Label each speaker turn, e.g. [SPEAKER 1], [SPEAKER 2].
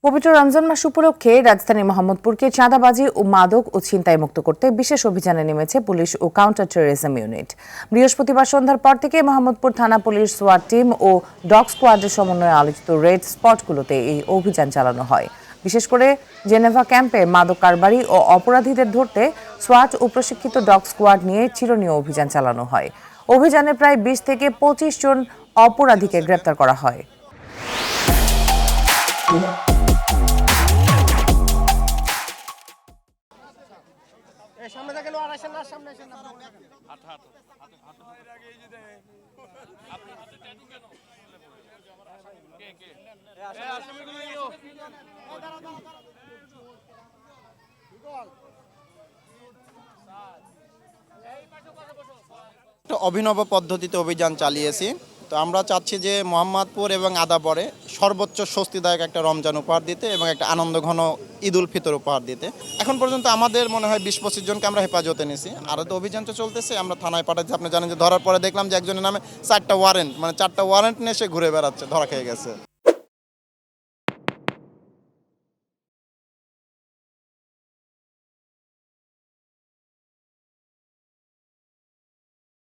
[SPEAKER 1] পবিত্র রমজান মাস উপলক্ষে রাজধানী মোহাম্মদপুরকে চাঁদাবাজি ও মাদক ও ছিনতাই মুক্ত করতে বিশেষ অভিযানে নেমেছে পুলিশ ও কাউন্টার টেররিজম ইউনিট। বৃহস্পতিবার সন্ধ্যার পর থেকে মোহাম্মদপুর থানা পুলিশ, সোয়াট টিম ও ডগ স্কোয়াডের সমন্বয়ে আলোচিত রেড স্পটগুলোতে এই অভিযান চালানো হয়। বিশেষ করে জেনেভা ক্যাম্পে মাদক কারবারি ও অপরাধীদের ধরতে সোয়াট ও প্রশিক্ষিত ডগ স্কোয়াড নিয়ে চিরনীয় অভিযান চালানো হয়। অভিযানে প্রায় ২০ থেকে ২৫ জন অপরাধীকে গ্রেপ্তার করা হয়।
[SPEAKER 2] সামনে দেখেন আর আসেন না, সামনে আসেন না।
[SPEAKER 3] একটা অভিনব পদ্ধতিতে অভিযান চালিয়েছি। তো আমরা চাচ্ছি যে মোহাম্মদপুর এবং আদাবরে সর্বোচ্চ স্বস্তিদায়ক একটা রমজান উপহার দিতে এবং একটা আনন্দঘন ঈদ উল ফিতর উপহার দিতে। এখন পর্যন্ত আমাদের মনে হয় ২০-২৫ জনকে আমরা হেফাজতে নিয়েছি। আরও তো অভিযানটা চলতেছে, আমরা থানায় পাঠাচ্ছি। আপনি জানেন যে ধরার পরে দেখলাম যে একজনের নামে ৪টা ওয়ারেন্ট, মানে ৪টা ওয়ারেন্ট নিয়ে সে ঘুরে বেড়াচ্ছে, ধরা খেয়ে গেছে।